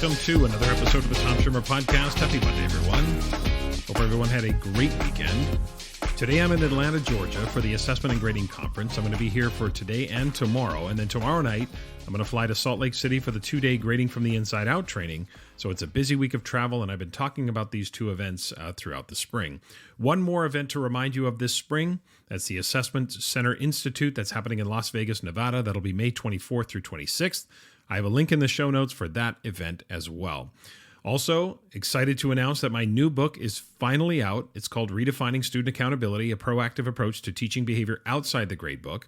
welcome to another episode of the Tom Schimmer Podcast. Happy Monday, everyone. Hope everyone had a great weekend. Today I'm in Atlanta, Georgia for the Assessment and Grading Conference. I'm going to be here for today and tomorrow. And then tomorrow night, I'm going to fly to Salt Lake City for the 2-day Grading from the Inside Out training. So it's a busy week of travel, and I've been talking about these two events throughout the spring. One more event to remind you of this spring. That's the Assessment Center Institute that's happening in Las Vegas, Nevada. That'll be May 24th through 26th. I have a link in the show notes for that event as well. Also, excited to announce that my new book is finally out. It's called Redefining Student Accountability, a proactive approach to teaching behavior outside the gradebook.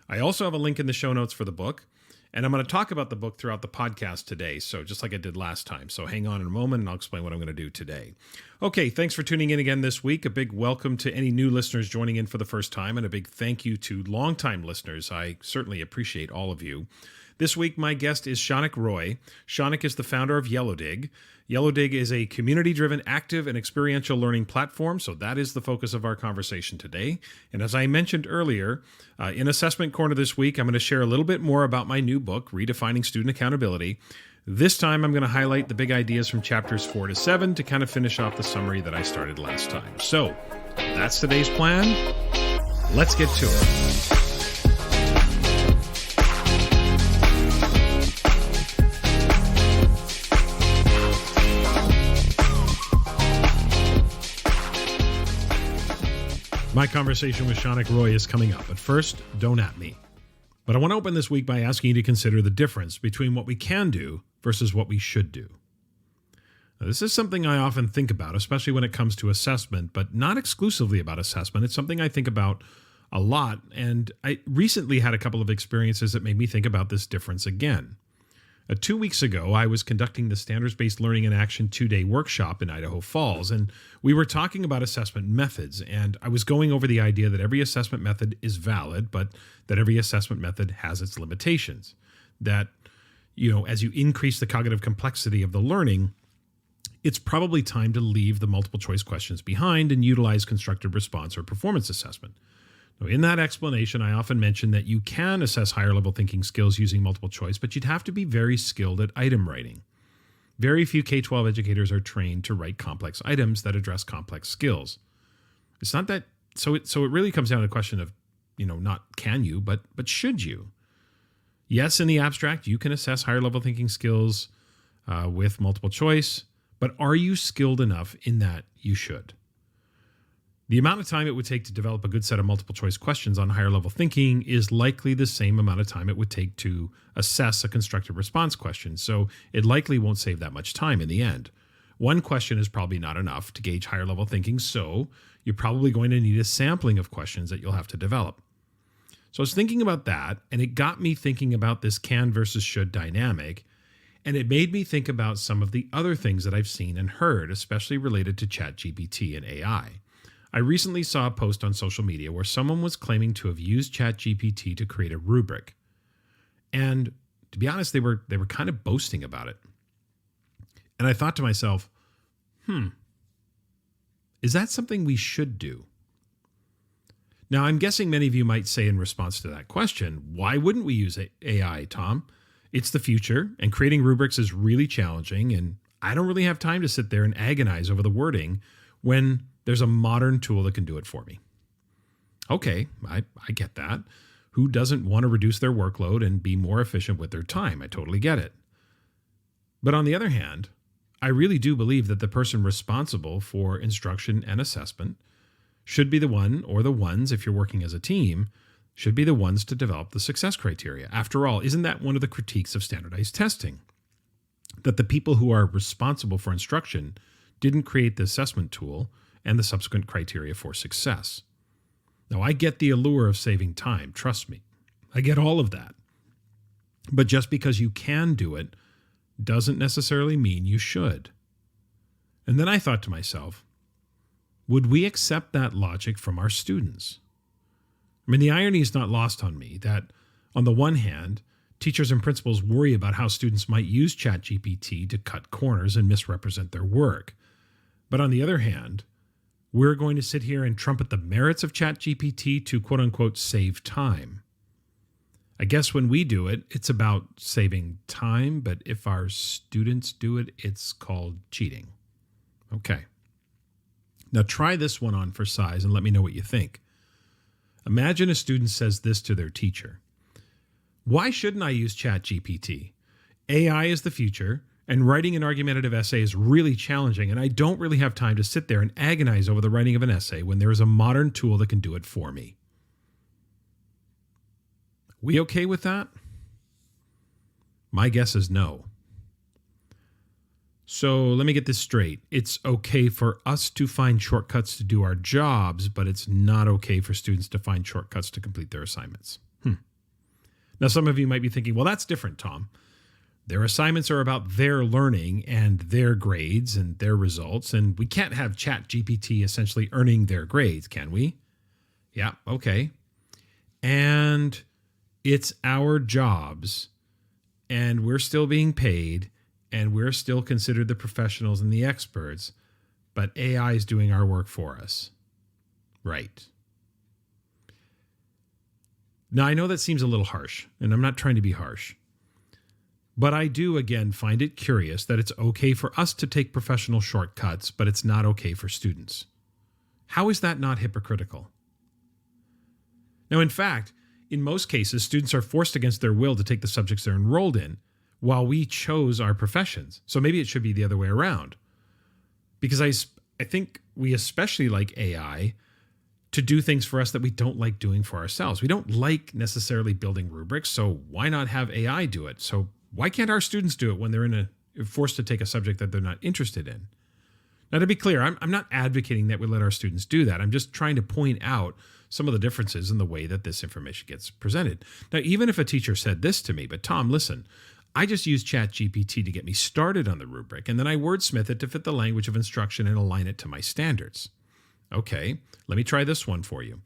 I also have a link in the show notes for the book, and I'm going to talk about the book throughout the podcast today, so just like I did last time. So hang on in a moment, and I'll explain what I'm going to do today. Okay, thanks for tuning in again this week. A big welcome to any new listeners joining in for the first time, and a big thank you to longtime listeners. I certainly appreciate all of you. This week, my guest is Shaunak Roy. Shaunak is the founder of Yellowdig. Yellowdig is a community-driven, active, and experiential learning platform, so that is the focus of our conversation today. And as I mentioned earlier, in Assessment Corner this week, I'm going to share a little bit more about my new book, Redefining Student Accountability. This time, I'm going to highlight the big ideas from chapters 4 to 7 to kind of finish off the summary that I started last time. So, that's today's plan. Let's get to it. My conversation with Shaunak Roy is coming up, but first, don't at me. But I want to open this week by asking you to consider the difference between what we can do versus what we should do. Now, this is something I often think about, especially when it comes to assessment, but not exclusively about assessment. It's something I think about a lot, and I recently had a couple of experiences that made me think about this difference again. 2 weeks ago, I was conducting the Standards-Based Learning in Action 2-day workshop in Idaho Falls, and we were talking about assessment methods, and I was going over the idea that every assessment method is valid, but that every assessment method has its limitations. That, as you increase the cognitive complexity of the learning, it's probably time to leave the multiple choice questions behind and utilize constructive response or performance assessment. In that explanation, I often mention that you can assess higher level thinking skills using multiple choice, but you'd have to be very skilled at item writing. Very few K-12 educators are trained to write complex items that address complex skills. It's not that, so it really comes down to the question of, not can you, but should you? Yes, in the abstract, you can assess higher level thinking skills with multiple choice, but are you skilled enough in that you should? The amount of time it would take to develop a good set of multiple choice questions on higher level thinking is likely the same amount of time it would take to assess a constructive response question, so it likely won't save that much time in the end. One question is probably not enough to gauge higher level thinking, so you're probably going to need a sampling of questions that you'll have to develop. So I was thinking about that, and it got me thinking about this can versus should dynamic, and it made me think about some of the other things that I've seen and heard, especially related to ChatGPT and AI. I recently saw a post on social media where someone was claiming to have used ChatGPT to create a rubric. And to be honest, they were kind of boasting about it. And I thought to myself, is that something we should do? Now, I'm guessing many of you might say in response to that question, why wouldn't we use AI, Tom? It's the future, and creating rubrics is really challenging, and I don't really have time to sit there and agonize over the wording when there's a modern tool that can do it for me. Okay, I get that. Who doesn't want to reduce their workload and be more efficient with their time? I totally get it. But on the other hand, I really do believe that the person responsible for instruction and assessment should be the one, or the ones, if you're working as a team, should be the ones to develop the success criteria. After all, isn't that one of the critiques of standardized testing? That the people who are responsible for instruction didn't create the assessment tool and the subsequent criteria for success. Now, I get the allure of saving time, trust me. I get all of that. But just because you can do it doesn't necessarily mean you should. And then I thought to myself, would we accept that logic from our students? I mean, the irony is not lost on me that, on the one hand, teachers and principals worry about how students might use ChatGPT to cut corners and misrepresent their work. But on the other hand, we're going to sit here and trumpet the merits of ChatGPT to quote-unquote save time. I guess when we do it, it's about saving time, but if our students do it, it's called cheating. Okay. Now try this one on for size and let me know what you think. Imagine a student says this to their teacher. Why shouldn't I use ChatGPT? AI is the future, and writing an argumentative essay is really challenging, and I don't really have time to sit there and agonize over the writing of an essay when there is a modern tool that can do it for me. We okay with that? My guess is no. So let me get this straight. It's okay for us to find shortcuts to do our jobs, but it's not okay for students to find shortcuts to complete their assignments. Now, some of you might be thinking, well, that's different, Tom. Their assignments are about their learning and their grades and their results, and we can't have ChatGPT essentially earning their grades, can we? Yeah, okay. And it's our jobs, and we're still being paid, and we're still considered the professionals and the experts, but AI is doing our work for us. Right. Now, I know that seems a little harsh, and I'm not trying to be harsh, but I do, again, find it curious that it's okay for us to take professional shortcuts, but it's not okay for students. How is that not hypocritical? Now, in fact, in most cases, students are forced against their will to take the subjects they're enrolled in, while we chose our professions. So maybe it should be the other way around. Because I think we especially like AI to do things for us that we don't like doing for ourselves. We don't like necessarily building rubrics, so why not have AI do it? So why can't our students do it when they're forced to take a subject that they're not interested in? Now, to be clear, I'm not advocating that we let our students do that. I'm just trying to point out some of the differences in the way that this information gets presented. Now, even if a teacher said this to me, but Tom, listen, I just use ChatGPT to get me started on the rubric, and then I wordsmith it to fit the language of instruction and align it to my standards. Okay, let me try this one for you.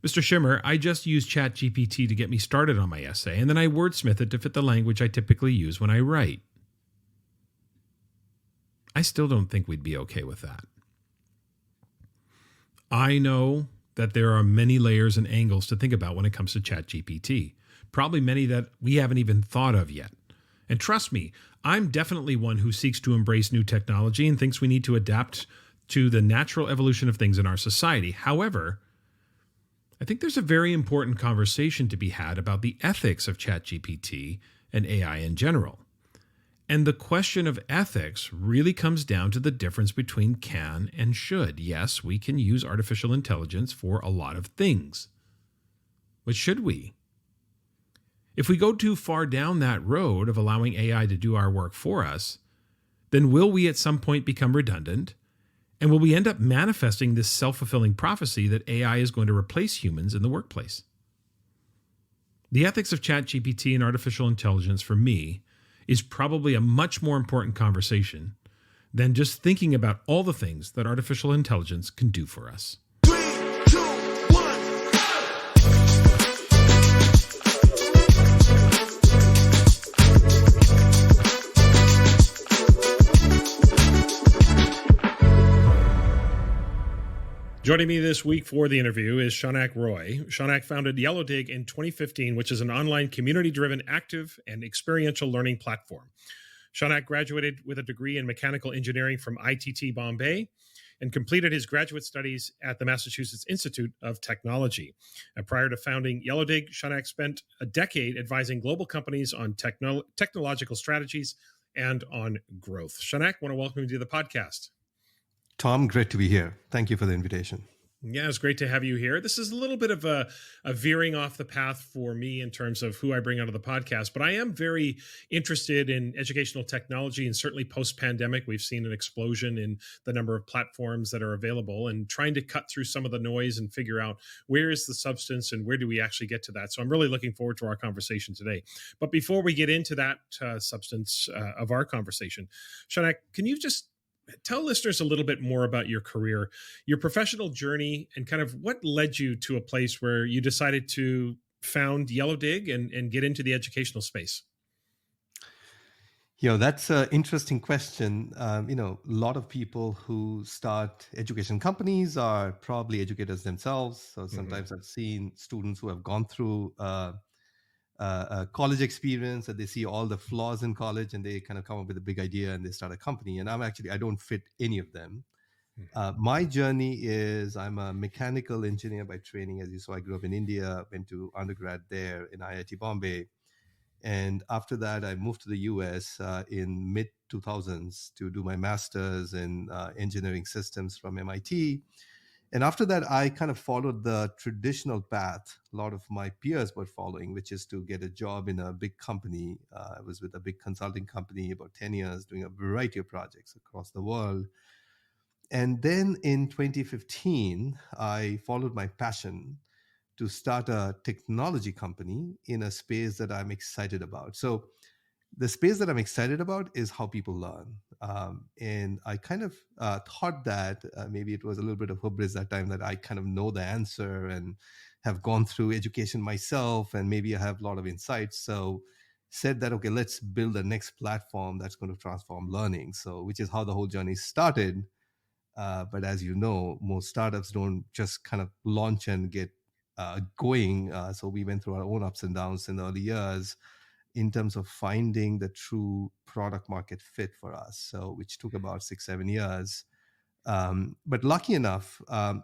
Mr. Schimmer, I just use ChatGPT to get me started on my essay, and then I wordsmith it to fit the language I typically use when I write. I still don't think we'd be okay with that. I know that there are many layers and angles to think about when it comes to ChatGPT, probably many that we haven't even thought of yet. And trust me, I'm definitely one who seeks to embrace new technology and thinks we need to adapt to the natural evolution of things in our society. However, I think there's a very important conversation to be had about the ethics of ChatGPT and AI in general. And the question of ethics really comes down to the difference between can and should. Yes, we can use artificial intelligence for a lot of things. But should we? If we go too far down that road of allowing AI to do our work for us, then will we at some point become redundant? And will we end up manifesting this self-fulfilling prophecy that AI is going to replace humans in the workplace? The ethics of ChatGPT and artificial intelligence, for me, is probably a much more important conversation than just thinking about all the things that artificial intelligence can do for us. 3, 2, 1, Joining me this week for the interview is Shaunak Roy. Shaunak founded Yellowdig in 2015, which is an online community-driven active and experiential learning platform. Shaunak graduated with a degree in mechanical engineering from ITT Bombay and completed his graduate studies at the Massachusetts Institute of Technology. Prior to founding Yellowdig, Shaunak spent a decade advising global companies on technological strategies and on growth. Shaunak, I want to welcome you to the podcast. Tom, great to be here. Thank you for the invitation. Yeah, it's great to have you here. This is a little bit of a veering off the path for me in terms of who I bring onto the podcast, but I am very interested in educational technology, and certainly post-pandemic, we've seen an explosion in the number of platforms that are available, and trying to cut through some of the noise and figure out where is the substance and where do we actually get to that. So I'm really looking forward to our conversation today. But before we get into that substance of our conversation, Shaunak, can you just tell listeners a little bit more about your career, your professional journey, and kind of what led you to a place where you decided to found Yellowdig and get into the educational space? That's an interesting question. A lot of people who start education companies are probably educators themselves. So sometimes I've seen students who have gone through college experience, and they see all the flaws in college, and they kind of come up with a big idea and they start a company. And I don't fit any of them. My journey is I'm a mechanical engineer by training. As you saw, I grew up in India, went to undergrad there in IIT Bombay. And after that, I moved to the US in mid 2000s to do my master's in engineering systems from MIT. And after that, I kind of followed the traditional path a lot of my peers were following, which is to get a job in a big company. I was with a big consulting company about 10 years, doing a variety of projects across the world. And then in 2015, I followed my passion to start a technology company in a space that I'm excited about. So the space that I'm excited about is how people learn. And I kind of thought that maybe it was a little bit of hubris that time, that I kind of know the answer and have gone through education myself, and maybe I have a lot of insights. So said that, okay, let's build the next platform that's going to transform learning. So which is how the whole journey started. But as you know, most startups don't just kind of launch and get going. So we went through our own ups and downs in the early years in terms of finding the true product market fit for us. So which took about 6-7 years. But lucky enough,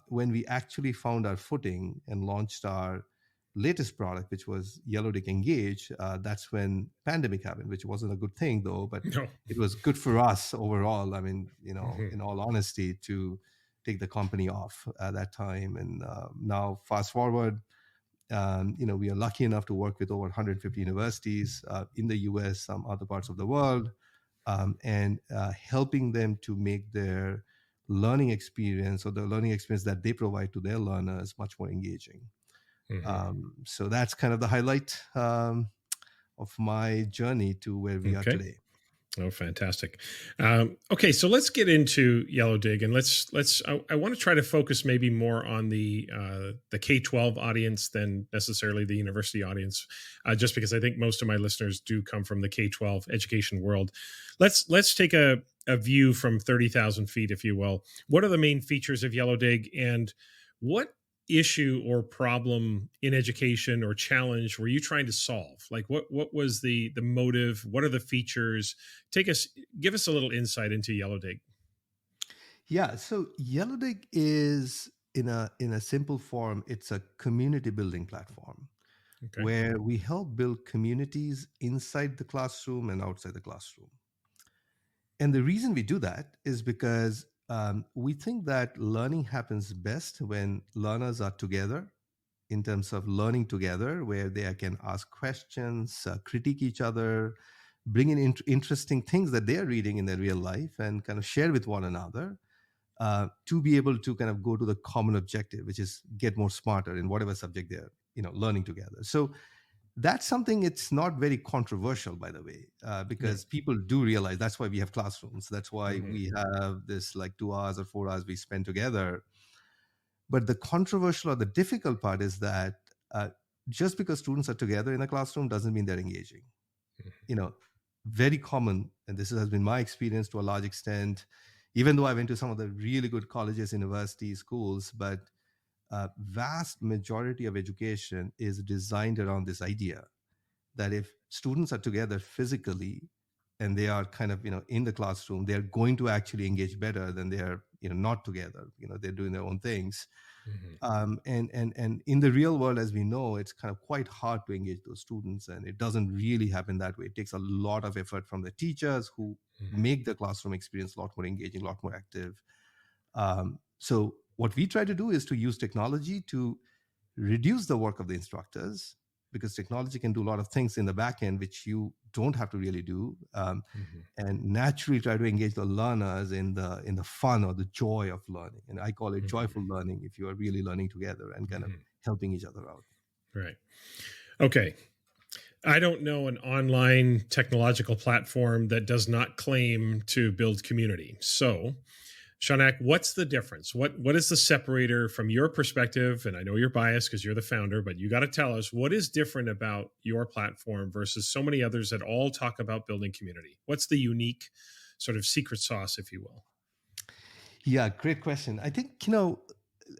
when we actually found our footing and launched our latest product, which was Yellowdig Engage, that's when pandemic happened, which wasn't a good thing though, but No. it was good for us overall. I mean, Mhm. in all honesty, to take the company off at that time. And now fast forward, we are lucky enough to work with over 150 universities in the US, some other parts of the world, and helping them to make their learning experience, or the learning experience that they provide to their learners, much more engaging. So that's kind of the highlight of my journey to where we are Okay. today. Oh, fantastic. Okay, so let's get into Yellowdig, and I want to try to focus maybe more on the K-12 audience than necessarily the university audience, just because I think most of my listeners do come from the K-12 education world. Let's take a view from 30,000 feet, if you will. What are the main features of Yellowdig, and what issue or problem in education or challenge were you trying to solve? Like what was the motive? What are the features? Give us a little insight into Yellowdig. Yeah, so Yellowdig is in a simple form, it's a community building platform Okay. where we help build communities inside the classroom and outside the classroom. And the reason we do that is because we think that learning happens best when learners are together, in terms of learning together, where they can ask questions, critique each other, bring in interesting things that they're reading in their real life, and kind of share with one another, to be able to kind of go to the common objective, which is get more smarter in whatever subject they're learning together. So that's something, it's not very controversial, by the way, No. because people do realize that's why we have classrooms. That's why Mhm. we have this like 2 hours or 4 hours we spend together. But the controversial or the difficult part is that just because students are together in a classroom doesn't mean they're engaging. You know, very common, and this has been my experience to a large extent, even though I went to some of the really good colleges, universities, schools, but vast majority of education is designed around this idea that if students are together physically and they are kind of in the classroom, they're going to actually engage better than they're not together. They're doing their own things. Mhm. And in the real world, as we know, it's kind of quite hard to engage those students, and it doesn't really happen that way. It takes a lot of effort from the teachers who Mhm. make the classroom experience a lot more engaging, a lot more active. So what we try to do is to use technology to reduce the work of the instructors, because technology can do a lot of things in the back end which you don't have to really do, Mhm. and naturally try to engage the learners in the fun or the joy of learning. And I call it Mhm. joyful learning, if you are really learning together and kind of Mhm. helping each other out. Right. Okay. I don't know an online technological platform that does not claim to build community. So, Shaunak, what's the difference? What is the separator from your perspective? And I know you're biased because you're the founder, but you got to tell us what is different about your platform versus so many others that all talk about building community. What's the unique sort of secret sauce, if you will? Yeah, great question. I think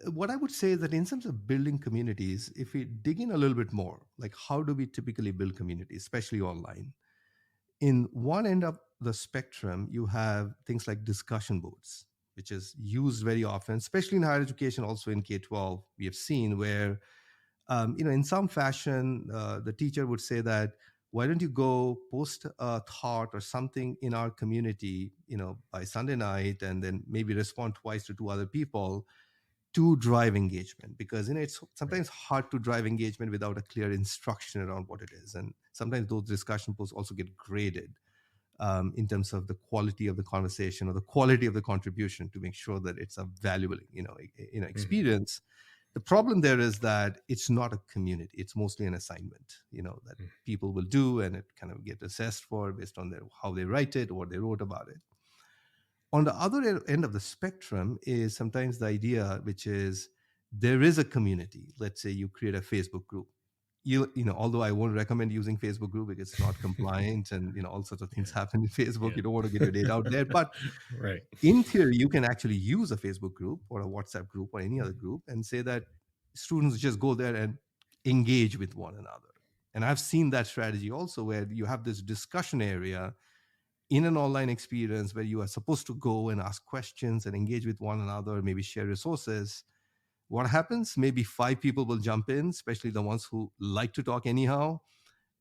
What I would say is that in terms of building communities, if we dig in a little bit more, like how do we typically build communities, especially online? In one end of the spectrum, you have things like discussion boards, which is used very often, especially in higher education, also in K-12. We have seen where, in some fashion, the teacher would say that, why don't you go post a thought or something in our community, by Sunday night, and then maybe respond twice to two other people to drive engagement, because it's Right. sometimes hard to drive engagement without a clear instruction around what it is, and sometimes those discussion posts also get graded in terms of the quality of the conversation or the quality of the contribution to make sure that it's a valuable Mhm. experience. The problem there is that it's not a community, it's mostly an assignment, that Mm. people will do, and it kind of get assessed for based on how they write it or what they wrote about it. On the other end of the spectrum is sometimes the idea, which is there is a community. Let's say you create a Facebook group. Although I won't recommend using Facebook group because it's not compliant, and all sorts of things Yeah. happen in Facebook. Yeah. You don't want to get your data out there. But Right. in theory, you can actually use a Facebook group or a WhatsApp group or any other Mhm. group and say that students just go there and engage with one another. And I've seen that strategy also, where you have this discussion area in an online experience where you are supposed to go and ask questions and engage with one another, maybe share resources. What happens? Maybe five people will jump in, especially the ones who like to talk anyhow,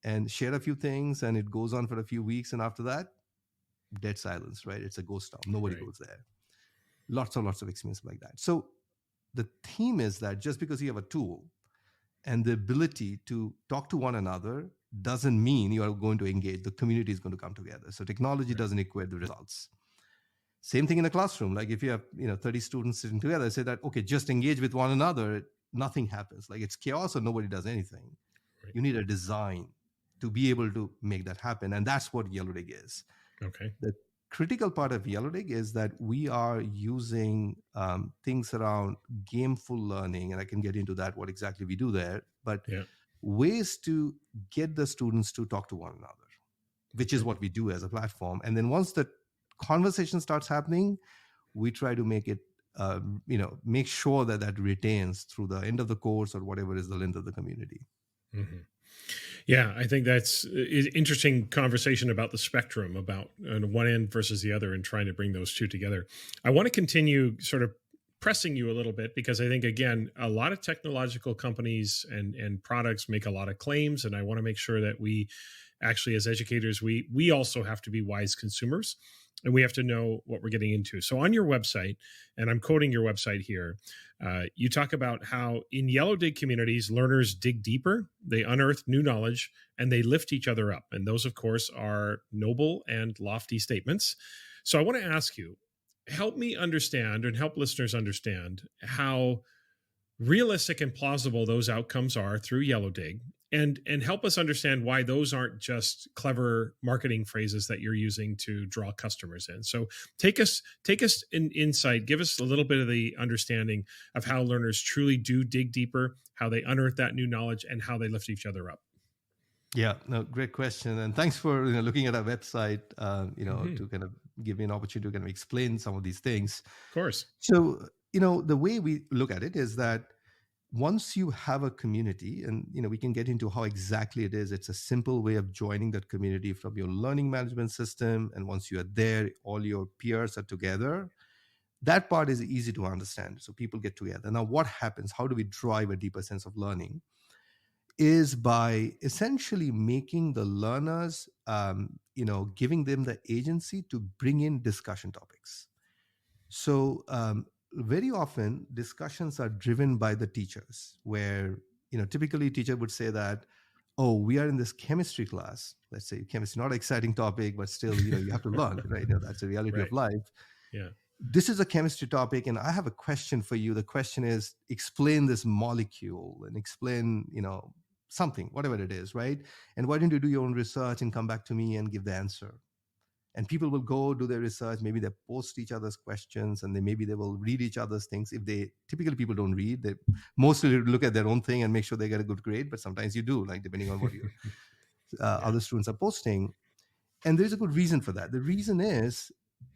and share a few things. And it goes on for a few weeks. And after that, dead silence, right? It's a ghost town. Nobody Right. goes there. Lots of experience like that. So the theme is that just because you have a tool and the ability to talk to one another doesn't mean you are going to engage. The community is going to come together. So technology Right. doesn't equate the results. Same thing in a classroom. Like if you have 30 students sitting together, say that, okay, just engage with one another, nothing happens. Like it's chaos or nobody does anything. Right. You need a design to be able to make that happen. And that's what Yellowdig is. Okay. The critical part of Yellowdig is that we are using things around gameful learning, and I can get into that, what exactly we do there, but Yeah. ways to get the students to talk to one another, which is Okay. what we do as a platform. And then once the conversation starts happening, we try to make it, make sure that that retains through the end of the course or whatever is the length of the community. Mhm. Yeah, I think that's interesting conversation about the spectrum, about one end versus the other, and trying to bring those two together. I want to continue sort of pressing you a little bit, because I think, again, a lot of technological companies and products make a lot of claims, and I want to make sure that we actually, as educators, we also have to be wise consumers, and we have to know what we're getting into. So on your website, and I'm quoting your website here, you talk about how in Yellowdig communities, learners dig deeper, they unearth new knowledge, and they lift each other up. And those, of course, are noble and lofty statements. So I want to ask you, help me understand and help listeners understand how realistic and plausible those outcomes are through Yellowdig, and help us understand why those aren't just clever marketing phrases that you're using to draw customers in. So take us in insight, give us a little bit of the understanding of how learners truly do dig deeper, how they unearth that new knowledge, and how they lift each other up. Yeah, no, great question, and thanks for looking at our website. Mhm. To kind of give me an opportunity to kind of explain some of these things. Of course. So, the way we look at it is that once you have a community, and we can get into how exactly it is. It's a simple way of joining that community from your learning management system, and once you are there, all your peers are together. That part is easy to understand. So people get together. Now, what happens? How do we drive a deeper sense of learning? Is by essentially making the learners, giving them the agency to bring in discussion topics. So very often discussions are driven by the teachers, where typically teacher would say that, oh, we are in this chemistry class. Let's say chemistry, not an exciting topic, but still, you have to learn, right? That's the reality of Right. life. Yeah. This is a chemistry topic, and I have a question for you. The question is, explain this molecule and explain, something, whatever it is, right? And why don't you do your own research and come back to me and give the answer? And people will go do their research. Maybe they post each other's questions, and maybe they will read each other's things. If they typically, people don't read, they mostly look at their own thing and make sure they get a good grade. But sometimes you do, like depending on what your Yeah. other students are posting. And there's a good reason for that. The reason is,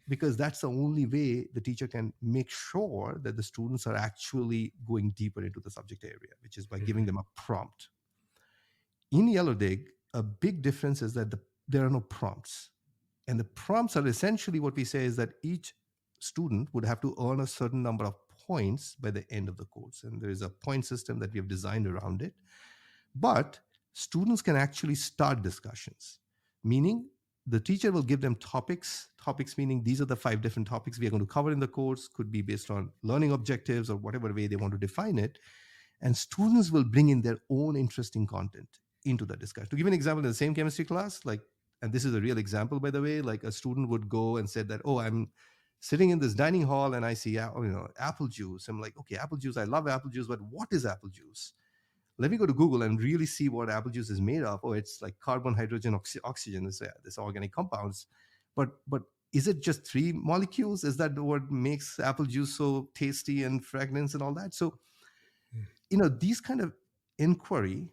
because that's the only way the teacher can make sure that the students are actually going deeper into the subject area, which is by giving them a prompt. In Yellowdig, a big difference is that there are no prompts. And the prompts are essentially what we say is that each student would have to earn a certain number of points by the end of the course. And there is a point system that we have designed around it. But students can actually start discussions, meaning the teacher will give them topics meaning these are the 5 different topics we are going to cover in the course, could be based on learning objectives or whatever way they want to define it. And students will bring in their own interesting content into the discussion. To give an example, in the same chemistry class, and this is a real example, by the way, like a student would go and said that, oh, I'm sitting in this dining hall and I see, apple juice. I'm like, okay, apple juice, I love apple juice, but what is apple juice? Let me go to Google and really see what apple juice is made of. Oh, it's like carbon, hydrogen, oxygen, this organic compounds. But is it just 3 molecules? Is that what makes apple juice so tasty and fragrance and all that? So, these kind of inquiry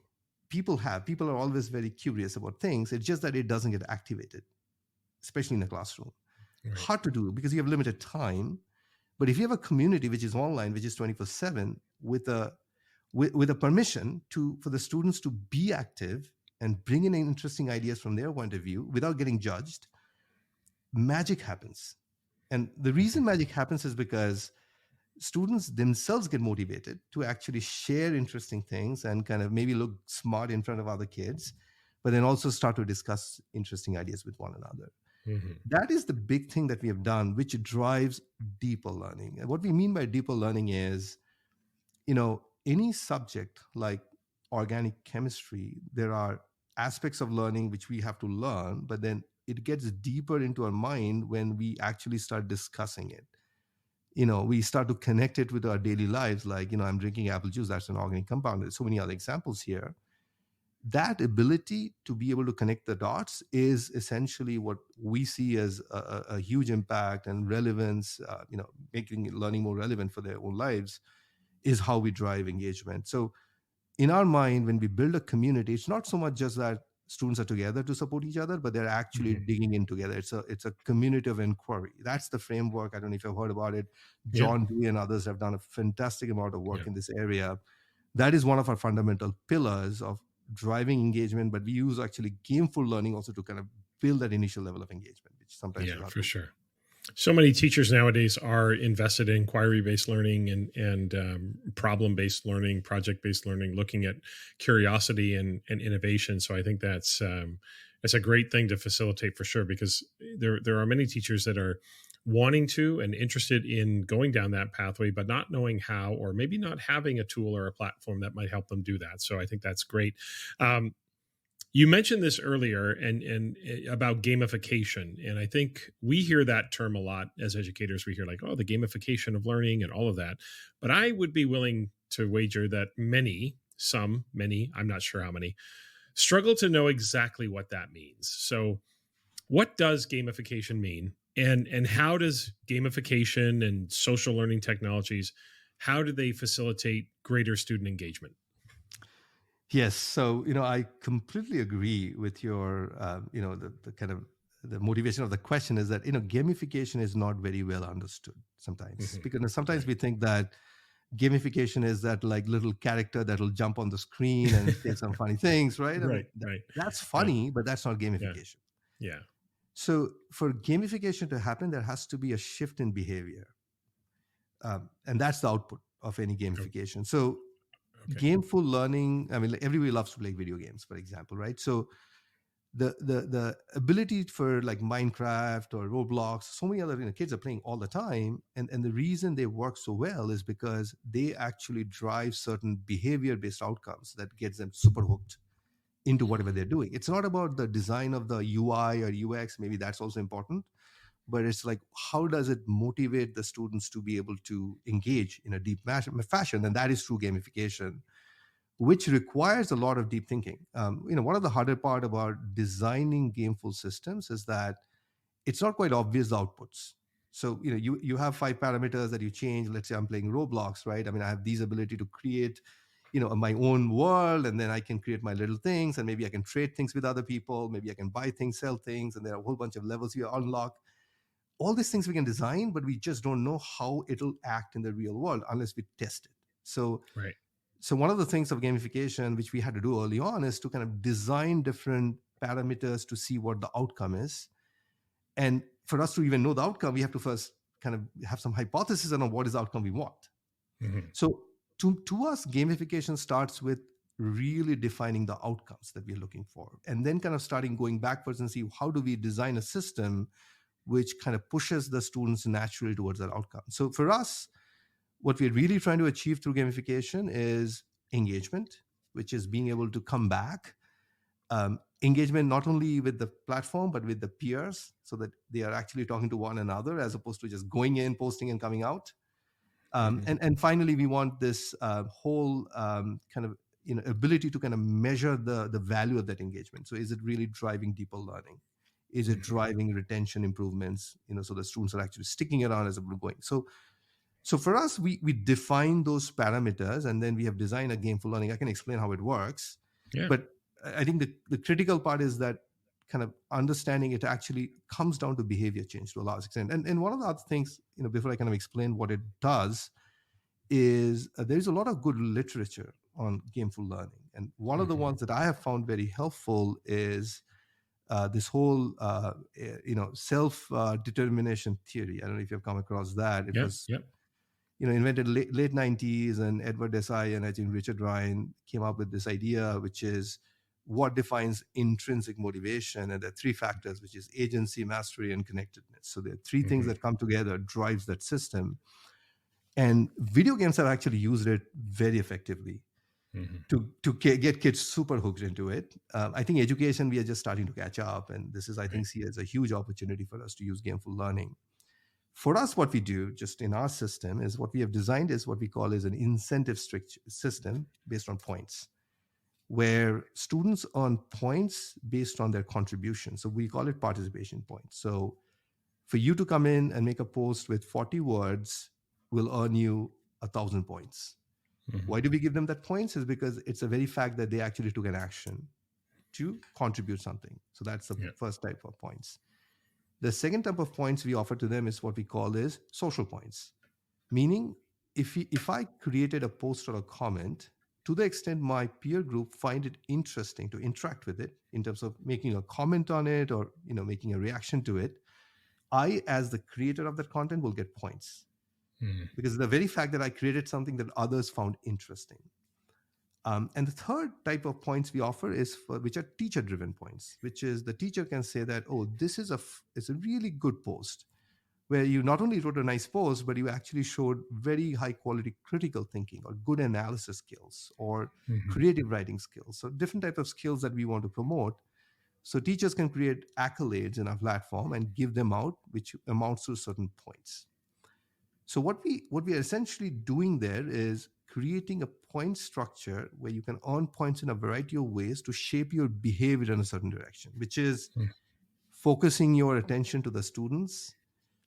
people are always very curious about things. It's just that it doesn't get activated, especially in a classroom. Right. Hard to do because you have limited time. But if you have a community which is online, which is 24/7, with a permission for the students to be active and bring in interesting ideas from their point of view without getting judged, magic happens. And the reason magic happens is because students themselves get motivated to actually share interesting things and kind of maybe look smart in front of other kids, but then also start to discuss interesting ideas with one another. Mm-hmm. That is the big thing that we have done, which drives deeper learning. And what we mean by deeper learning is, any subject like organic chemistry, there are aspects of learning which we have to learn, but then it gets deeper into our mind when we actually start discussing it. We start to connect it with our daily lives. Like, I'm drinking apple juice, that's an organic compound. There's so many other examples here. That ability to be able to connect the dots is essentially what we see as a huge impact and relevance, making learning more relevant for their own lives, is how we drive engagement. So in our mind, when we build a community, it's not so much just that students are together to support each other, but they're actually digging in together. It's a community of inquiry. That's the framework. I don't know if you've heard about it. John Dewey and others have done a fantastic amount of work in this area. That is one of our fundamental pillars of driving engagement, but we use actually gameful learning also to kind of build that initial level of engagement, which sometimes for sure. So many teachers nowadays are invested in inquiry-based learning and problem-based learning, project-based learning, looking at curiosity and innovation. So I think that's a great thing to facilitate for sure, because there are many teachers that are wanting to and interested in going down that pathway, but not knowing how, or maybe not having a tool or a platform that might help them do that. So I think that's great. You mentioned this earlier and about gamification. And I think we hear that term a lot as educators. We hear like, oh, the gamification of learning and all of that. But I would be willing to wager that many, I'm not sure how many, struggle to know exactly what that means. So what does gamification mean? And how does gamification and social learning technologies, how do they facilitate greater student engagement? Yes. So, I completely agree with your, the kind of the motivation of the question is that, gamification is not very well understood sometimes, because sometimes we think that gamification is that like little character that will jump on the screen and say some funny things, right? Right. That's funny, but that's not gamification. Yeah. So for gamification to happen, there has to be a shift in behavior. And that's the output of any gamification. So gameful learning, everybody loves to play video games, for example, right? So the ability for like Minecraft or Roblox, so many other kids are playing all the time. And the reason they work so well is because they actually drive certain behavior-based outcomes that gets them super hooked into whatever they're doing. It's not about the design of the UI or UX, maybe that's also important, but it's like, how does it motivate the students to be able to engage in a deep fashion? And that is through gamification, which requires a lot of deep thinking. One of the harder part about designing gameful systems is that it's not quite obvious the outputs. So, you have 5 parameters that you change. Let's say I'm playing Roblox, right? I have these ability to create, my own world, and then I can create my little things, and maybe I can trade things with other people. Maybe I can buy things, sell things, and there are a whole bunch of levels you unlock. all these things we can design, but we just don't know how it'll act in the real world unless we test it. Right. So one of the things of gamification, which we had to do early on, is to kind of design different parameters to see what the outcome is. And for us to even know the outcome, we have to first kind of have some hypothesis on what is the outcome we want. Mhm. So to us, gamification starts with really defining the outcomes that we're looking for, and then kind of starting going backwards and see how do we design a system which kind of pushes the students naturally towards that outcome. So for us, what we're really trying to achieve through gamification is engagement, which is being able to come back, engagement not only with the platform, but with the peers, so that they are actually talking to one another as opposed to just going in, posting, and coming out. And finally, we want this whole kind of ability to kind of measure the value of that engagement. So is it really driving deeper learning? Is it driving retention improvements? So the students are actually sticking around as we're going. So for us, we define those parameters, and then we have designed a game for learning. I can explain how it works, Yeah. but I think the critical part is that kind of understanding it actually comes down to behavior change to a large extent. And one of the other things, before I kind of explain what it does, is there's a lot of good literature on gameful learning. And one of the ones that I have found very helpful is this whole, self-determination theory. I don't know if you've come across that. It was invented late 90s, and Edward Desai and I think Richard Ryan came up with this idea, which is what defines intrinsic motivation. And there are three factors, which is agency, mastery, and connectedness. So there are three things that come together, drives that system. And video games have actually used it very effectively to get kids super hooked into it. I think education, we are just starting to catch up. And this is, I think, see as a huge opportunity for us to use gameful learning. For us, what we do just in our system is what we have designed is what we call is an incentive strict system based on points, where students earn points based on their contribution. So we call it participation points. So for you to come in and make a post with 40 words will earn you 1,000 points. Why do we give them that points? Is because it's a very fact that they actually took an action to contribute something. So that's the first type of points. The second type of points we offer to them is what we call is social points. Meaning, if I created a post or a comment, to the extent my peer group find it interesting to interact with it in terms of making a comment on it or making a reaction to it, I, as the creator of that content, will get points. Because the very fact that I created something that others found interesting. And the third type of points we offer is which are teacher-driven points, which is the teacher can say that, oh, this is it's a really good post, where you not only wrote a nice post, but you actually showed very high-quality critical thinking or good analysis skills or creative writing skills. So different types of skills that we want to promote. So teachers can create accolades in our platform and give them out, which amounts to certain points. So what we are essentially doing there is creating a point structure where you can earn points in a variety of ways to shape your behavior in a certain direction, which is focusing your attention to the students,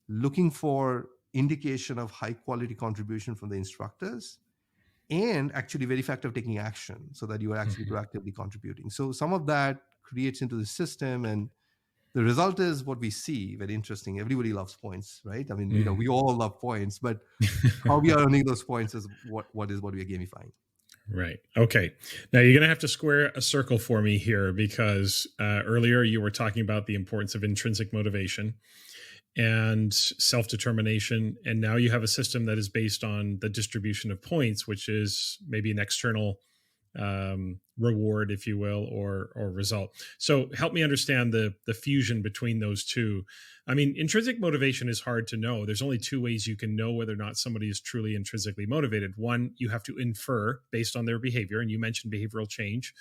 looking for indication of high quality contribution from the instructors, and actually very fact of taking action so that you are actually proactively contributing. So some of that creates into the system, and the result is what we see. Very interesting. Everybody loves points, right? I mean, we all love points, but how we are earning those points is what we are gamifying. Right. Okay. Now you're going to have to square a circle for me here, because earlier you were talking about the importance of intrinsic motivation and self-determination. And now you have a system that is based on the distribution of points, which is maybe an external reward, if you will, or result. So help me understand the fusion between those two. I mean, intrinsic motivation is hard to know. There's only two ways you can know whether or not somebody is truly intrinsically motivated. One, you have to infer based on their behavior, and you mentioned behavioral change.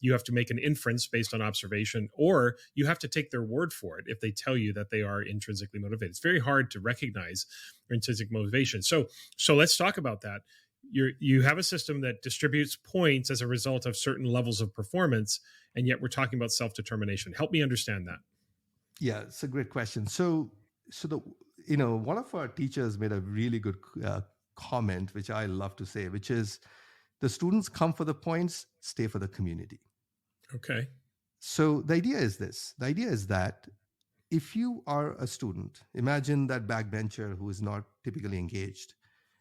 You have to make an inference based on observation, or you have to take their word for it if they tell you that they are intrinsically motivated. It's very hard to recognize intrinsic motivation. So let's talk about that. You have a system that distributes points as a result of certain levels of performance, and yet we're talking about self-determination. Help me understand that. Yeah, it's a great question. So one of our teachers made a really good comment, which I love to say, which is the students come for the points, stay for the community. Okay. So the idea is this. The idea is that if you are a student, imagine that backbencher who is not typically engaged.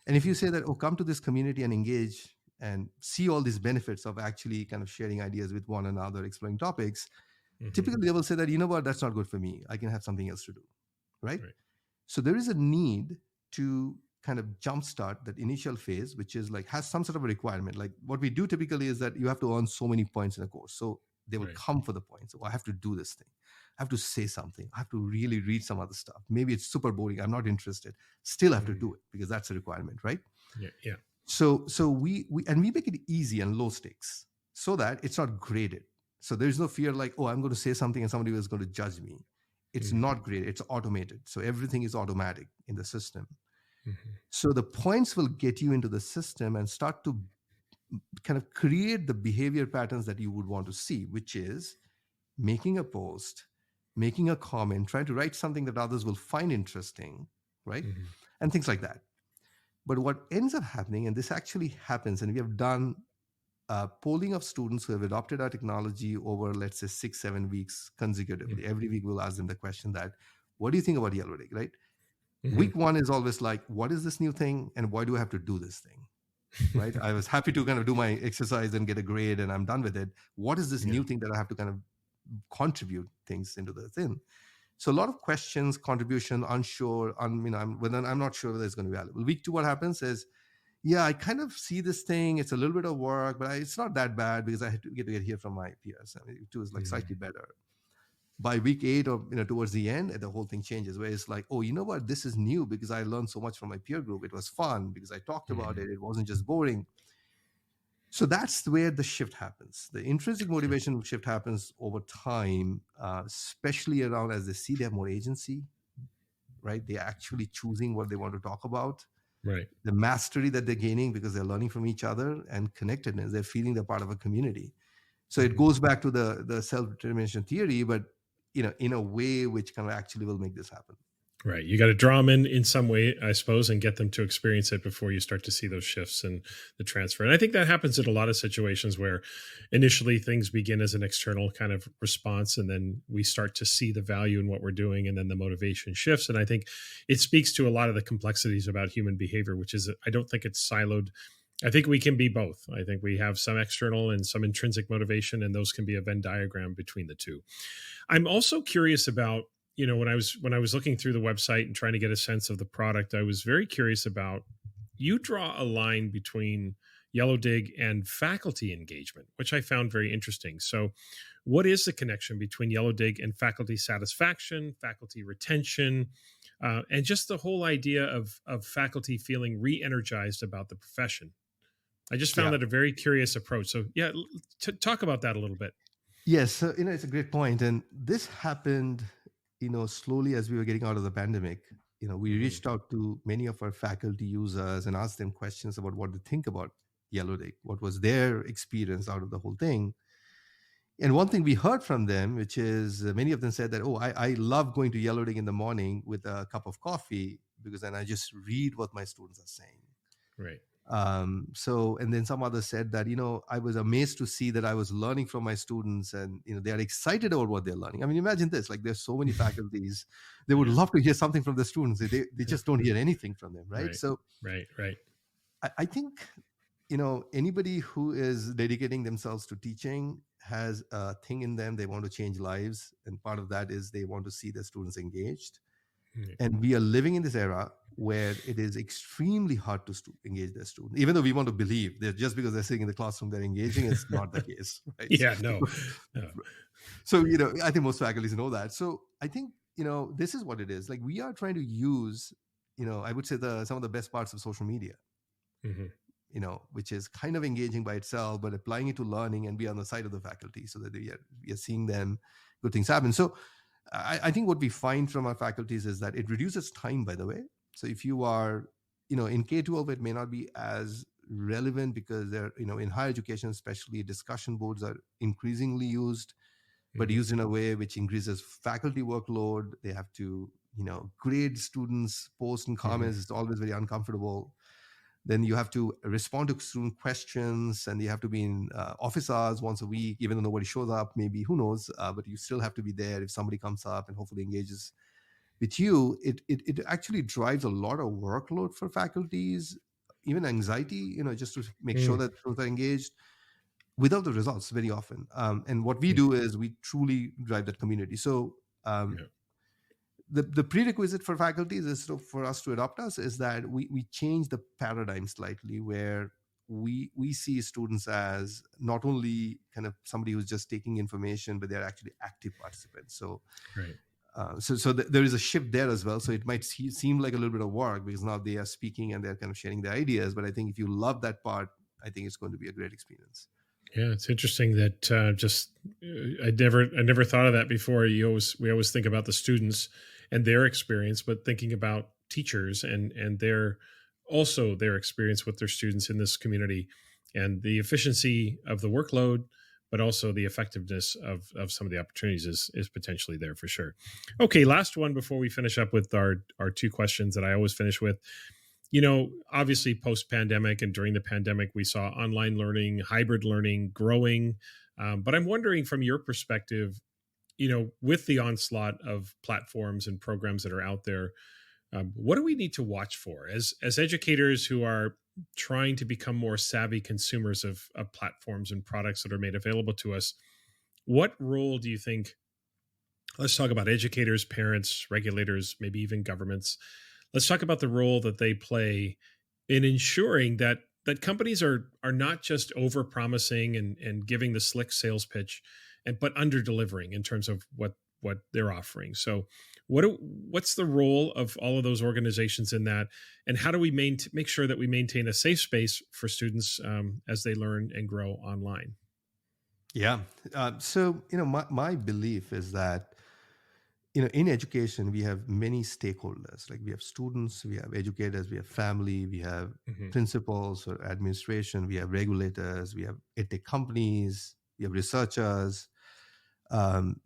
And if you say that, oh, come to this community and engage and see all these benefits of actually kind of sharing ideas with one another, exploring topics, Hmm. typically they will say that, you know what, that's not good for me. I can have something else to do. Right. Right. So there is a need to kind of jumpstart that initial phase, which is like has some sort of a requirement. Like what we do typically is that you have to earn so many points in a course. So they will Right. come for the points. Oh, I have to do this thing. I have to say something. I have to really read some other stuff. Maybe it's super boring. I'm not interested. Still have to Mhm. do it because that's a requirement, right? Yeah. Yeah. So we make it easy and low stakes so that it's not graded. So there's no fear like, oh, I'm going to say something and somebody is going to judge me. It's Mhm. not graded. It's automated. So everything is automatic in the system. Mhm. So the points will get you into the system and start to kind of create the behavior patterns that you would want to see, which is making a post, making a comment, trying to write something that others will find interesting, right? Mhm. And things like that. But what ends up happening, and this actually happens, and we have done polling of students who have adopted our technology over, let's say, 6-7 weeks consecutively. Mhm. Every week we'll ask them the question that, what do you think about Yellowdig, right? Mhm. Week one is always like, what is this new thing? And why do I have to do this thing? Right? I was happy to kind of do my exercise and get a grade and I'm done with it. What is this Yeah. new thing that I have to kind of contribute things into the thing? So a lot of questions, contribution, unsure, I'm not sure whether it's going to be valuable. Week two, what happens is, yeah, I kind of see this thing. It's a little bit of work, but it's not that bad because I had to get here from my peers. I mean, week two is like Mhm. slightly better. By week eight or towards the end, the whole thing changes where it's like, oh, you know what, this is new because I learned so much from my peer group. It was fun because I talked about Mhm. it. It wasn't just boring. So that's where the shift happens. The intrinsic motivation shift happens over time, especially around as they see they have more agency, right? They're actually choosing what they want to talk about, Right. the mastery that they're gaining because they're learning from each other, and connectedness. They're feeling they're part of a community. So it Mhm. goes back to the self-determination theory, but in a way which kind of actually will make this happen. Right. You got to draw them in some way, I suppose, and get them to experience it before you start to see those shifts and the transfer. And I think that happens in a lot of situations where initially things begin as an external kind of response, and then we start to see the value in what we're doing, and then the motivation shifts. And I think it speaks to a lot of the complexities about human behavior, which is, I don't think it's siloed. I think we can be both. I think we have some external and some intrinsic motivation, and those can be a Venn diagram between the two. I'm also curious about, when I was looking through the website and trying to get a sense of the product, I was very curious about, you draw a line between Yellowdig and faculty engagement, which I found very interesting. So, what is the connection between Yellowdig and faculty satisfaction, faculty retention, and just the whole idea of faculty feeling re-energized about the profession? I just found Yeah. that a very curious approach. So, yeah, talk about that a little bit. Yes. So, it's a great point. And this happened, slowly as we were getting out of the pandemic. We Hmm. reached out to many of our faculty users and asked them questions about what they think about Yellowdig, what was their experience out of the whole thing. And one thing we heard from them, which is many of them said that, oh, I love going to Yellowdig in the morning with a cup of coffee because then I just read what my students are saying. Right. And then some others said that, I was amazed to see that I was learning from my students and, they are excited about what they're learning. I mean, imagine this, like there's so many faculties, they would Yeah. love to hear something from the students. They just don't hear anything from them. Right. Right. So Right. Right. I think, anybody who is dedicating themselves to teaching has a thing in them. They want to change lives. And part of that is they want to see their students engaged. Right. And we are living in this era where it is extremely hard to engage their students, even though we want to believe that just because they're sitting in the classroom, they're engaging. It's not the case, right? Yeah, no. No. So, I think most faculties know that. So I think, this is what it is. Like we are trying to use, I would say some of the best parts of social media, Mhm. which is kind of engaging by itself, but applying it to learning and be on the side of the faculty so that we are seeing them, good things happen. So I think what we find from our faculties is that it reduces time, by the way. So if you are, in K-12, it may not be as relevant because they're, in higher education, especially discussion boards are increasingly used, but Mhm. used in a way which increases faculty workload. They have to, grade students, post and Mhm. comments. It's always very uncomfortable. Then you have to respond to student questions, and you have to be in office hours once a week, even though nobody shows up, maybe, who knows, but you still have to be there if somebody comes up and hopefully engages with you. It actually drives a lot of workload for faculties, even anxiety, just to make sure Mm, that students are engaged without the results very often. And what we mm, do is we truly drive that community. So um, yeah, the prerequisite for faculties is for us to adopt us is that we change the paradigm slightly, where we see students as not only kind of somebody who's just taking information, but they're actually active participants. So right. there is a shift there as well. So it might seem like a little bit of work because now they are speaking and they're kind of sharing their ideas. But I think if you love that part, I think it's going to be a great experience. Yeah, it's interesting that I never thought of that before. We always think about the students and their experience, but thinking about teachers and their experience with their students in this community and the efficiency of the workload, but also the effectiveness of some of the opportunities is potentially there for sure. Okay, last one before we finish up with our two questions that I always finish with. Obviously post pandemic and during the pandemic, we saw online learning, hybrid learning growing. But I'm wondering from your perspective, with the onslaught of platforms and programs that are out there, what do we need to watch for as educators who are trying to become more savvy consumers of platforms and products that are made available to us? What role do you think? Let's talk about educators, parents, regulators, maybe even governments. Let's talk about the role that they play in ensuring that companies are not just over promising and giving the slick sales pitch, but under delivering in terms of what they're offering. So what's the role of all of those organizations in that, and how do we make sure that we maintain a safe space for students as they learn and grow online? Yeah. So my belief is that in education we have many stakeholders. Like we have students, we have educators, we have family, we have Hmm. principals or administration, we have regulators, we have edtech companies, we have researchers.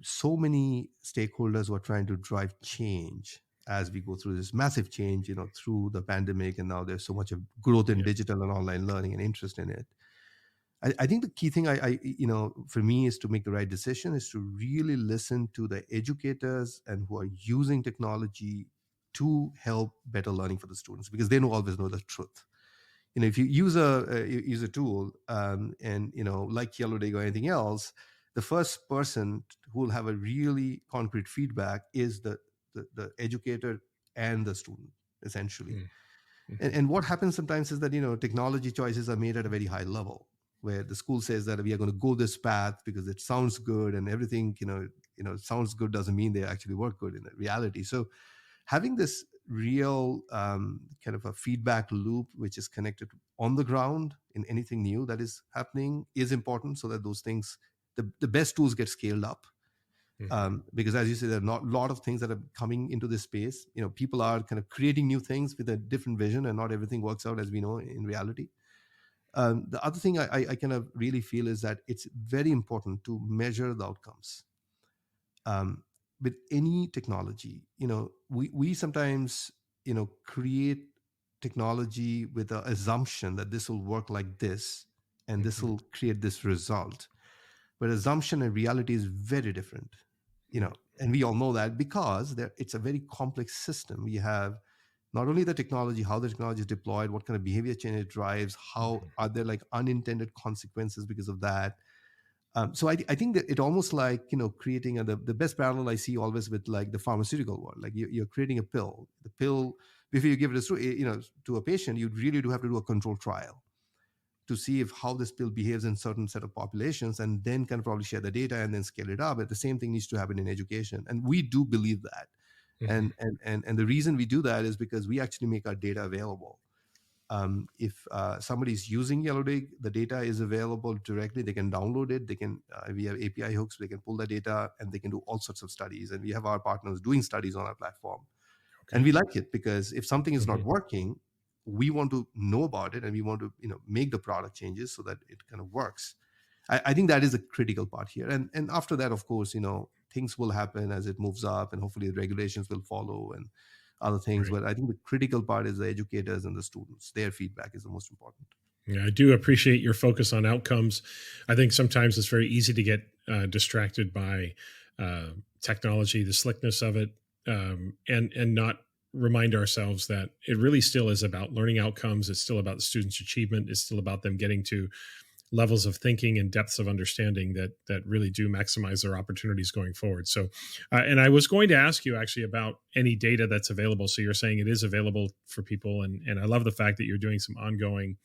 So many stakeholders who are trying to drive change as we go through this massive change, through the pandemic, and now there's so much of growth in Yeah. digital and online learning and interest in it. I think the key thing for me is to make the right decision, is to really listen to the educators and who are using technology to help better learning for the students, because they always know the truth. If you use a tool, and like Yellowdig or anything else, the first person who will have a really concrete feedback is the educator and the student, essentially. And, Mm-hmm. and what happens sometimes is that technology choices are made at a very high level, where the school says that we are going to go this path because it sounds good, and everything sounds good doesn't mean they actually work good in reality. So having this real kind of a feedback loop which is connected on the ground in anything new that is happening is important, so that those things, the best tools, get scaled up. Hmm. Because as you say, there are not a lot of things that are coming into this space. People are kind of creating new things with a different vision, and not everything works out as we know in reality. The other thing I kind of really feel is that it's very important to measure the outcomes. With any technology, we sometimes create technology with the assumption that this will work like this, and this Hmm. will create this result. But assumption and reality is very different. And we all know that because it's a very complex system. We have not only the technology, how the technology is deployed, what kind of behavior change it drives, how are there like unintended consequences because of that. So I think that it almost like creating the best parallel I see always with like the pharmaceutical world. Like you're creating a pill. The pill, before you give it to a patient, you really do have to do a control trial to see if how this pill behaves in certain set of populations, and then can probably share the data and then scale it up. But the same thing needs to happen in education, and we do believe that. Hmm. And the reason we do that is because we actually make our data available. If somebody's using Yellowdig, the data is available directly. They can download it. They can. We have API hooks. They can pull the data, and they can do all sorts of studies. And we have our partners doing studies on our platform. And Okay. we like it because if something is not Hmm. working, we want to know about it, and we want to make the product changes so that it kind of works. I think that is a critical part here. And after that, of course, things will happen as it moves up, and hopefully the regulations will follow, and other things. Right. But I think the critical part is the educators and the students. Their feedback is the most important. Yeah, I do appreciate your focus on outcomes. I think sometimes it's very easy to get distracted by technology, the slickness of it, and not remind ourselves that it really still is about learning outcomes. It's still about the students' achievement. It's still about them getting to levels of thinking and depths of understanding that really do maximize their opportunities going forward. So, and I was going to ask you actually about any data that's available. So you're saying it is available for people, and I love the fact that you're doing some ongoing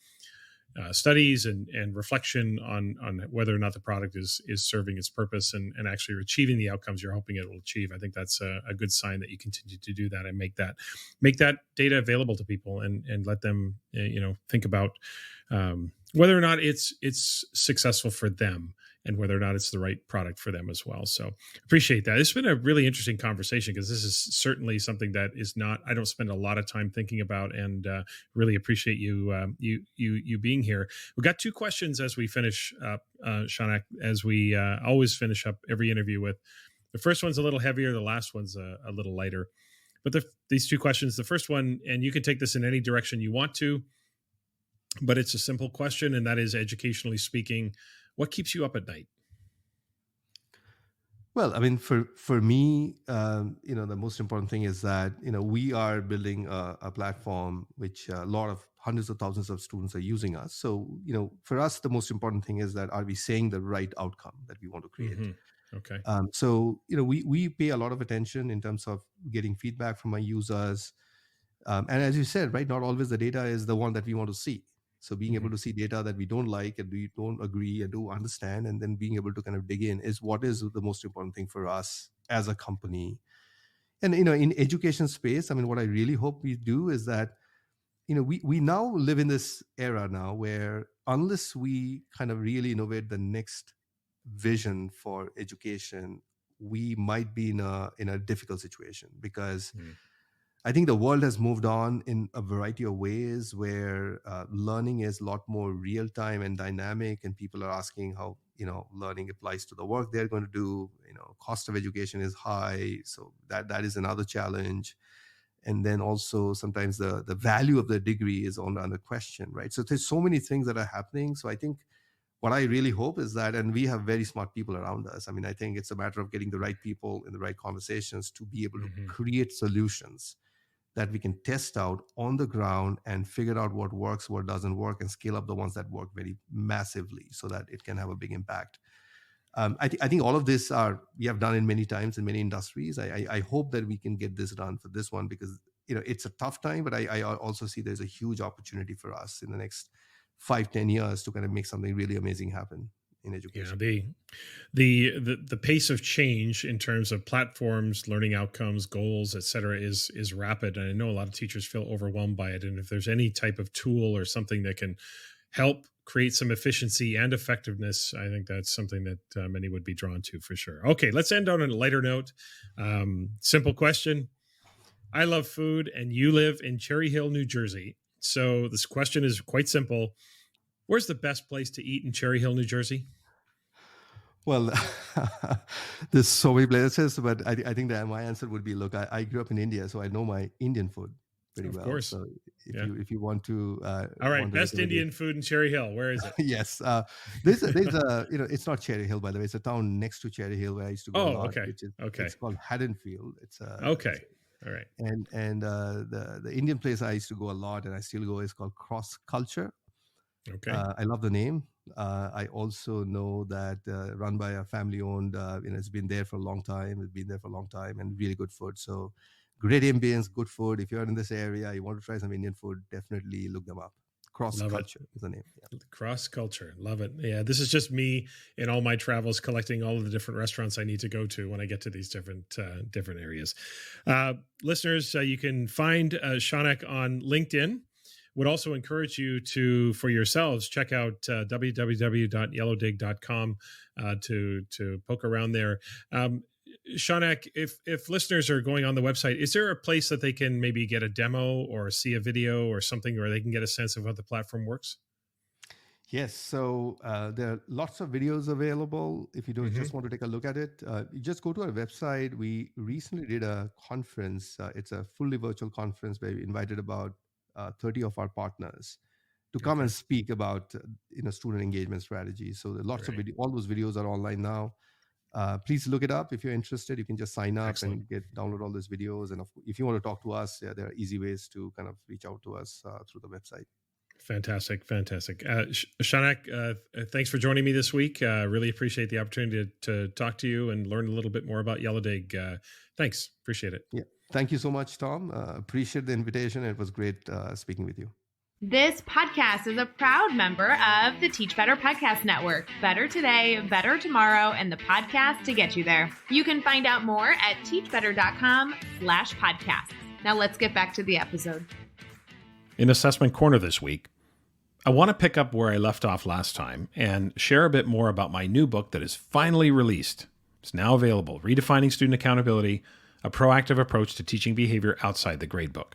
studies and reflection on whether or not the product is serving its purpose and actually achieving the outcomes you're hoping it will achieve. I think that's a good sign that you continue to do that and make that data available to people and let them think about whether or not it's successful for them and whether or not it's the right product for them as well. So appreciate that. It's been a really interesting conversation because this is certainly something that I don't spend a lot of time thinking about, and really appreciate you being here. We've got two questions as we finish up, Shaunak, as we always finish up every interview with. The first one's a little heavier. The last one's a little lighter. But these two questions, the first one, and you can take this in any direction you want to, but it's a simple question, and that is, educationally speaking, what keeps you up at night? Well, I mean, for me, the most important thing is that we are building a platform which a lot of hundreds of thousands of students are using us. So for us, the most important thing is that are we saying the right outcome that we want to create? Mm-hmm. Okay. So we pay a lot of attention in terms of getting feedback from our users, and as you said, right, not always the data is the one that we want to see. So being able to see data that we don't like and we don't agree and do understand, and then being able to kind of dig in is what is the most important thing for us as a company. And in education space, I mean, what I really hope we do is that we now live in this era now where unless we kind of really innovate the next vision for education, we might be in a difficult situation because I think the world has moved on in a variety of ways where learning is a lot more real time and dynamic, and people are asking how learning applies to the work they're going to do. Cost of education is high, so that is another challenge. And then also sometimes the value of the degree is under question, right? So there's so many things that are happening. So I think what I really hope is that, and we have very smart people around us. I mean, I think it's a matter of getting the right people in the right conversations to be able to create solutions that we can test out on the ground and figure out what works, what doesn't work, and scale up the ones that work very massively so that it can have a big impact. I think all of this we have done it many times in many industries. I hope that we can get this done for this one because it's a tough time, but I also see there's a huge opportunity for us in the next 5-10 years to kind of make something really amazing happen in education. Yeah, the pace of change in terms of platforms, learning outcomes, goals, et cetera, is rapid. And I know a lot of teachers feel overwhelmed by it. And if there's any type of tool or something that can help create some efficiency and effectiveness, I think that's something that many would be drawn to for sure. Okay, let's end on a lighter note. Simple question. I love food and you live in Cherry Hill, New Jersey. So this question is quite simple. Where's the best place to eat in Cherry Hill, New Jersey? Well, there's so many places, but I think that my answer would be, look, I grew up in India, so I know my Indian food pretty well. Of course. So if you want to, all right, best Indian food in Cherry Hill. Where is it? Yes, there's a it's not Cherry Hill, by the way. It's a town next to Cherry Hill where I used to go a lot. Okay. It's called Haddonfield. Okay. All right. And the Indian place I used to go a lot, and I still go, is called Cross Culture. Okay. I love the name. I also know that run by a family-owned. It's been there for a long time. It's been there for a long time, and really good food. So, great ambience, good food. If you're in this area, you want to try some Indian food, definitely look them up. Cross Culture is the name. Yeah. Cross Culture, love it. Yeah, this is just me in all my travels collecting all of the different restaurants I need to go to when I get to these different areas. Listeners, you can find Shaunak on LinkedIn. Would also encourage you to, for yourselves, check out www.yellowdig.com to poke around there. Shaunak, if listeners are going on the website, is there a place that they can maybe get a demo or see a video or something where they can get a sense of how the platform works? Yes, so there are lots of videos available. If you don't Mm-hmm. just want to take a look at it, you just go to our website. We recently did a conference. It's a fully virtual conference where we invited about 30 of our partners to come Okay. and speak about student engagement strategies. So there are lots of Great. all those videos are online now. Please look it up if you're interested. You can just sign up Excellent. and download all those videos. And if you want to talk to us, there are easy ways to kind of reach out to us through the website. Fantastic. Shaunak, thanks for joining me this week. Really appreciate the opportunity to talk to you and learn a little bit more about Yellowdig. Thanks. Appreciate it. Yeah. Thank you so much, Tom. Appreciate the invitation. It was great speaking with you. This podcast is a proud member of the Teach Better Podcast Network. Better today, better tomorrow, and the podcast to get you there. You can find out more at teachbetter.com/podcast. Now let's get back to the episode. In Assessment Corner this week, I want to pick up where I left off last time and share a bit more about my new book that is finally released. It's now available, Redefining Student Accountability, a proactive approach to teaching behavior outside the gradebook.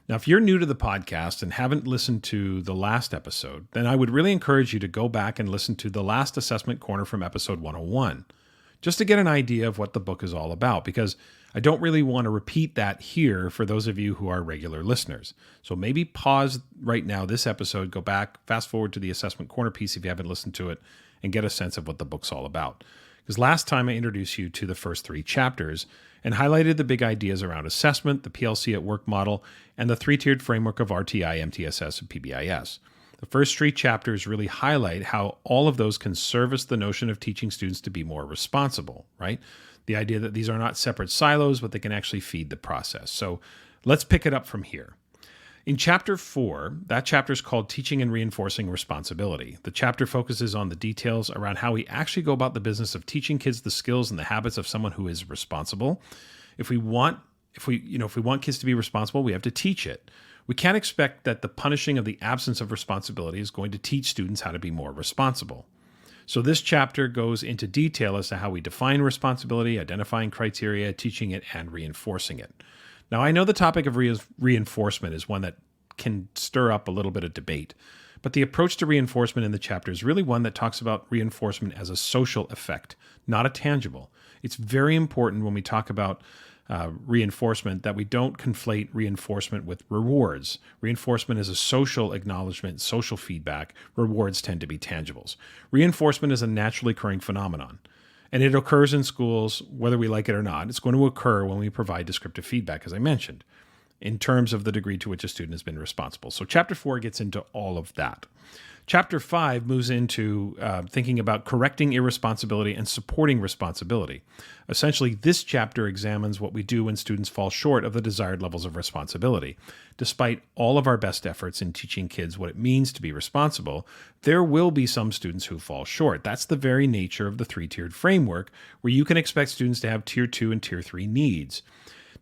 Now, if you're new to the podcast and haven't listened to the last episode, then I would really encourage you to go back and listen to the last Assessment Corner from episode 101, just to get an idea of what the book is all about, because I don't really want to repeat that here for those of you who are regular listeners. So maybe pause right now this episode, go back, fast forward to the Assessment Corner piece if you haven't listened to it, and get a sense of what the book's all about. Because last time I introduced you to the first 3 chapters and highlighted the big ideas around assessment, the PLC at work model, and the 3-tiered framework of RTI, MTSS, and PBIS. The first 3 chapters really highlight how all of those can service the notion of teaching students to be more responsible, right? The idea that these are not separate silos, but they can actually feed the process. So let's pick it up from here. In chapter 4, that chapter is called Teaching and Reinforcing Responsibility. The chapter focuses on the details around how we actually go about the business of teaching kids the skills and the habits of someone who is responsible. If we want kids to be responsible, we have to teach it. We can't expect that the punishing of the absence of responsibility is going to teach students how to be more responsible. So this chapter goes into detail as to how we define responsibility, identifying criteria, teaching it, and reinforcing it. Now, I know the topic of reinforcement is one that can stir up a little bit of debate, but the approach to reinforcement in the chapter is really one that talks about reinforcement as a social effect, not a tangible. It's very important when we talk about reinforcement that we don't conflate reinforcement with rewards. Reinforcement is a social acknowledgement, social feedback. Rewards tend to be tangibles. Reinforcement is a naturally occurring phenomenon, and it occurs in schools whether we like it or not. It's going to occur when we provide descriptive feedback, as I mentioned, in terms of the degree to which a student has been responsible. So chapter 4 gets into all of that. Chapter 5 moves into thinking about correcting irresponsibility and supporting responsibility. Essentially, this chapter examines what we do when students fall short of the desired levels of responsibility. Despite all of our best efforts in teaching kids what it means to be responsible, there will be some students who fall short. That's the very nature of the 3-tiered framework, where you can expect students to have Tier 2 and Tier 3 needs.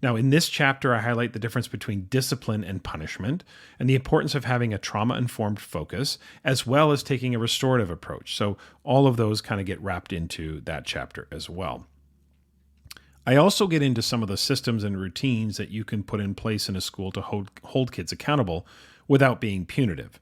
Now, in this chapter, I highlight the difference between discipline and punishment and the importance of having a trauma-informed focus, as well as taking a restorative approach. So all of those kind of get wrapped into that chapter as well. I also get into some of the systems and routines that you can put in place in a school to hold kids accountable without being punitive.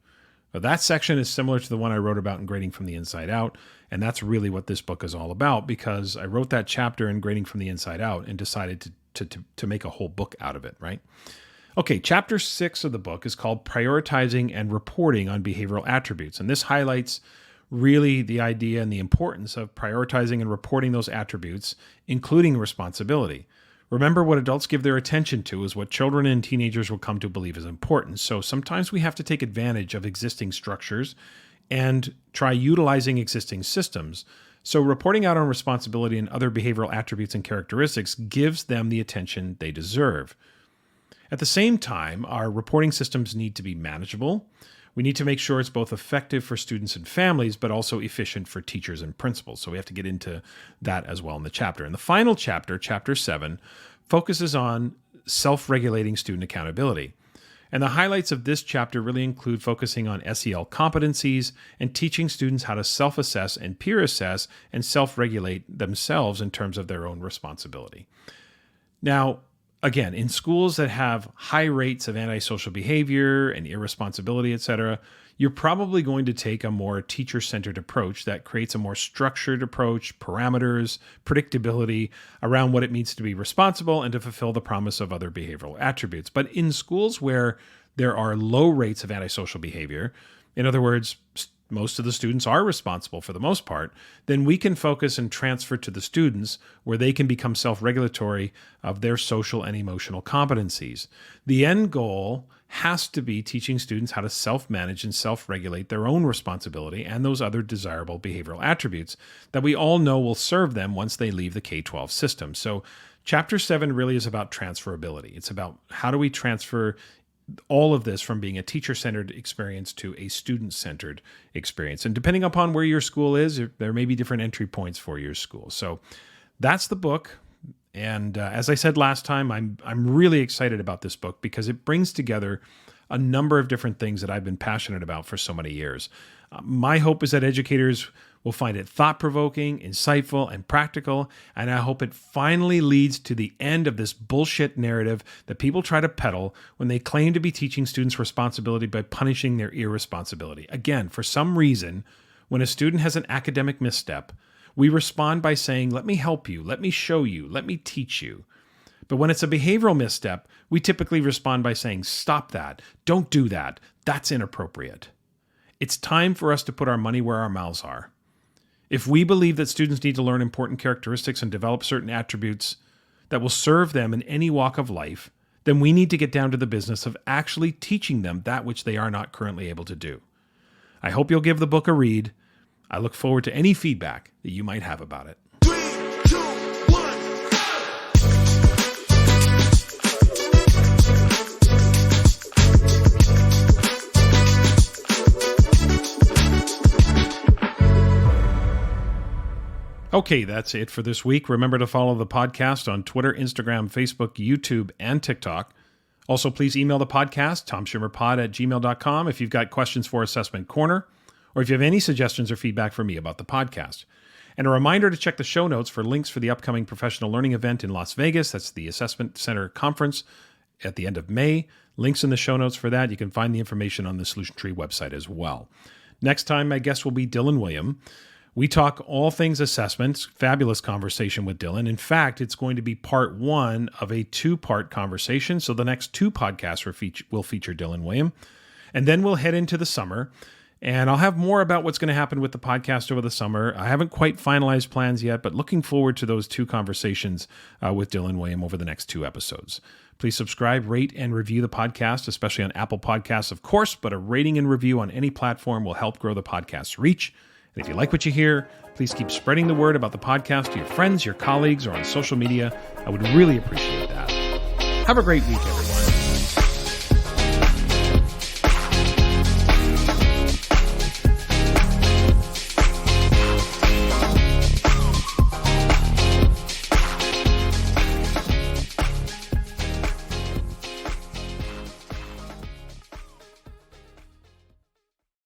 Now, that section is similar to the one I wrote about in Grading from the Inside Out, and that's really what this book is all about, because I wrote that chapter in Grading from the Inside Out and decided to make a whole book out of it, right? Okay, chapter 6 of the book is called Prioritizing and Reporting on Behavioral Attributes, and this highlights really the idea and the importance of prioritizing and reporting those attributes, including responsibility. Remember, what adults give their attention to is what children and teenagers will come to believe is important. So sometimes we have to take advantage of existing structures and try utilizing existing systems. So reporting out on responsibility and other behavioral attributes and characteristics gives them the attention they deserve. At the same time, our reporting systems need to be manageable. We need to make sure it's both effective for students and families, but also efficient for teachers and principals. So we have to get into that as well in the chapter. And the final chapter, chapter 7, focuses on self-regulating student accountability. And the highlights of this chapter really include focusing on SEL competencies and teaching students how to self-assess and peer assess and self-regulate themselves in terms of their own responsibility. Now, again, in schools that have high rates of antisocial behavior and irresponsibility, etc., you're probably going to take a more teacher-centered approach that creates a more structured approach, parameters, predictability around what it means to be responsible and to fulfill the promise of other behavioral attributes. But in schools where there are low rates of antisocial behavior, in other words, most of the students are responsible for the most part, then we can focus and transfer to the students where they can become self-regulatory of their social and emotional competencies. The end goal has to be teaching students how to self-manage and self-regulate their own responsibility and those other desirable behavioral attributes that we all know will serve them once they leave the K-12 system. So Chapter 7 really is about transferability. It's about how do we transfer all of this from being a teacher-centered experience to a student-centered experience. And depending upon where your school is, there may be different entry points for your school. So that's the book. And as I said last time, I'm really excited about this book because it brings together a number of different things that I've been passionate about for so many years. My hope is that educators will find it thought-provoking, insightful, and practical, and I hope it finally leads to the end of this bullshit narrative that people try to peddle when they claim to be teaching students responsibility by punishing their irresponsibility. Again, for some reason, when a student has an academic misstep, we respond by saying, let me help you, let me show you, let me teach you. But when it's a behavioral misstep, we typically respond by saying, stop that, don't do that, that's inappropriate. It's time for us to put our money where our mouths are. If we believe that students need to learn important characteristics and develop certain attributes that will serve them in any walk of life, then we need to get down to the business of actually teaching them that which they are not currently able to do. I hope you'll give the book a read. I look forward to any feedback that you might have about it. 3, 2, 1, Okay, that's it for this week. Remember to follow the podcast on Twitter, Instagram, Facebook, YouTube, and TikTok. Also, please email the podcast, tomschimmerpod@gmail.com, if you've got questions for Assessment Corner, or if you have any suggestions or feedback for me about the podcast. And a reminder to check the show notes for links for the upcoming professional learning event in Las Vegas. That's the Assessment Center Conference at the end of May. Links in the show notes for that. You can find the information on the Solution Tree website as well. Next time, my guest will be Dylan William. We talk all things assessments. Fabulous conversation with Dylan. In fact, it's going to be part 1 of a 2-part conversation. So the next 2 podcasts will feature Dylan William. And then we'll head into the summer. And I'll have more about what's going to happen with the podcast over the summer. I haven't quite finalized plans yet, but looking forward to those 2 conversations with Dylan William over the next 2 episodes. Please subscribe, rate, and review the podcast, especially on Apple Podcasts, of course, but a rating and review on any platform will help grow the podcast's reach. And if you like what you hear, please keep spreading the word about the podcast to your friends, your colleagues, or on social media. I would really appreciate that. Have a great week, everyone.